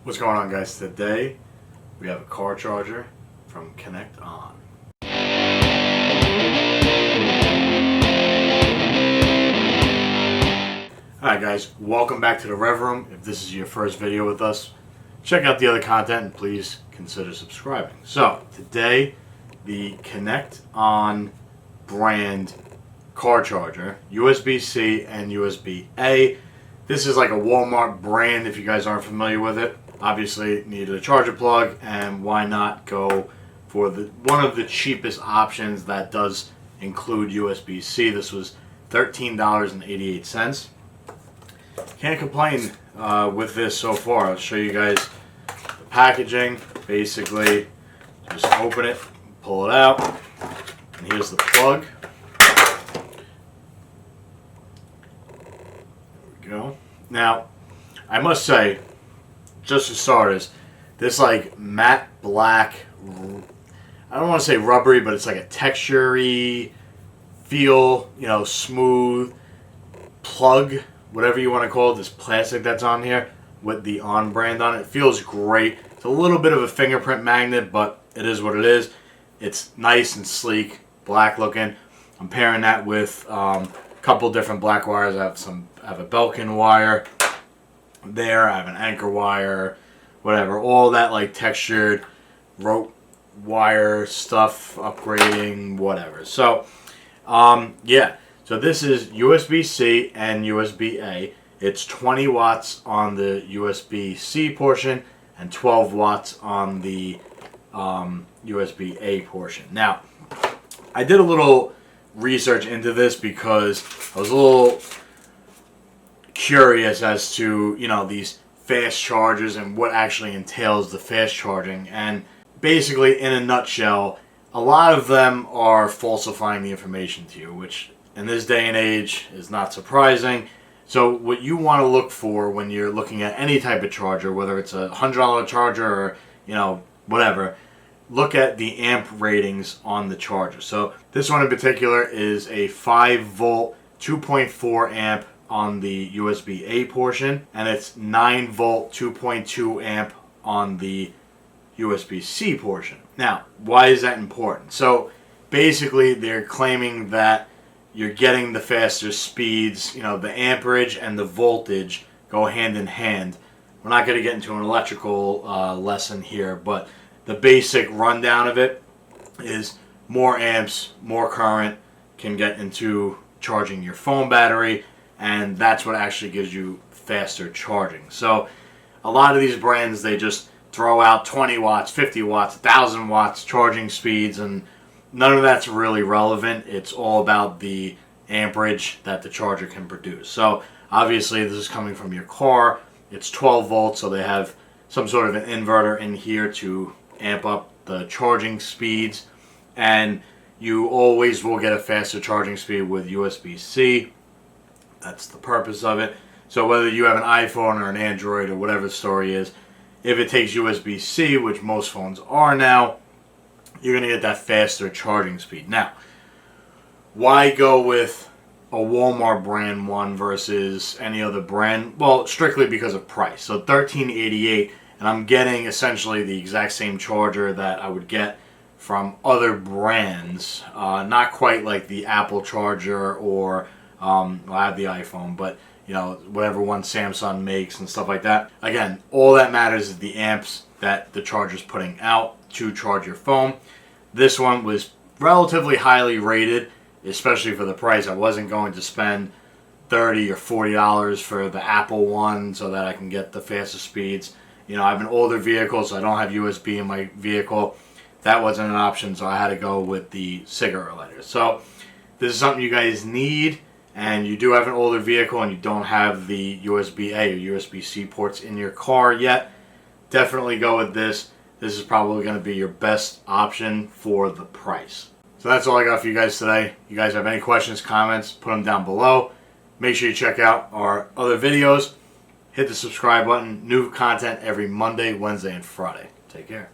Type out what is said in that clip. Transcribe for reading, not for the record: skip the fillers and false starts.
What's going on, guys? Today we have a car charger from Connect On. Alright guys, welcome back to the Rev Room. If this is your first video with us, check out the other content and please consider subscribing. So today, the Connect On brand car charger, USB-C and USB-A. This is like a Walmart brand if you guys aren't familiar with it. Obviously needed a charger plug, and why not go for one of the cheapest options that does include USB-C. This was $13.88. Can't complain with this so far. I'll show you guys the packaging. Basically, just open it, pull it out, and here's the plug. There we go. Now, I must say, just for starters, this like matte black, I don't want to say rubbery, but it's like a texture-y feel, you know, smooth plug, whatever you want to call it, this plastic that's on here with the On brand on it. Feels great. It's a little bit of a fingerprint magnet, but it is what it is. It's nice and sleek, black looking. I'm pairing that with a couple different black wires. I have a Belkin wire there, I have an anchor wire, whatever, all that like textured rope wire stuff, upgrading, whatever. So yeah, so this is USB-C and USB-A. It's 20 watts on the USB-C portion and 12 watts on the USB-A portion. Now, I did a little research into this because I was a little curious as to, you know, these fast chargers and what actually entails the fast charging. And basically, in a nutshell, a lot of them are falsifying the information to you, which in this day and age is not surprising. So what you want to look for when you're looking at any type of charger, whether it's a $100 charger or, you know, whatever, look at the amp ratings on the charger. So this one in particular is a 5 volt 2.4 amp on the USB-A portion, and it's 9 volt 2.2 amp on the USB-C portion. Now, why is that important? So basically they're claiming that you're getting the faster speeds, you know, the amperage and the voltage go hand in hand. We're not going to get into an electrical lesson here, but the basic rundown of it is more amps, more current can get into charging your phone battery, and that's what actually gives you faster charging. So a lot of these brands, they just throw out 20 watts, 50 watts, 1,000 watts charging speeds, and none of that's really relevant. It's all about the amperage that the charger can produce. So obviously this is coming from your car. It's 12 volts, so they have some sort of an inverter in here to amp up the charging speeds, and you always will get a faster charging speed with USB-C. That's the purpose of it. So whether you have an iPhone or an Android or whatever the story is, if it takes USB-C, which most phones are now, you're going to get that faster charging speed. Now, why go with a Walmart brand one versus any other brand? Well, strictly because of price. So $13.88, and I'm getting essentially the exact same charger that I would get from other brands. Not quite like the Apple charger or well, I have the iPhone, but you know, whatever one Samsung makes and stuff like that. Again, all that matters is the amps that the charger's putting out to charge your phone. This one was relatively highly rated, especially for the price. I wasn't going to spend $30 or $40 for the Apple one so that I can get the faster speeds. You know, I have an older vehicle, so I don't have USB in my vehicle. That wasn't an option, so I had to go with the cigarette lighter. So this is something you guys need, and you do have an older vehicle and you don't have the USB-A or USB-C ports in your car yet, definitely go with this. This is probably going to be your best option for the price. So that's all I got for you guys today. You guys have any questions, comments, put them down below. Make sure you check out our other videos. Hit the subscribe button. New content every Monday, Wednesday, and Friday. Take care.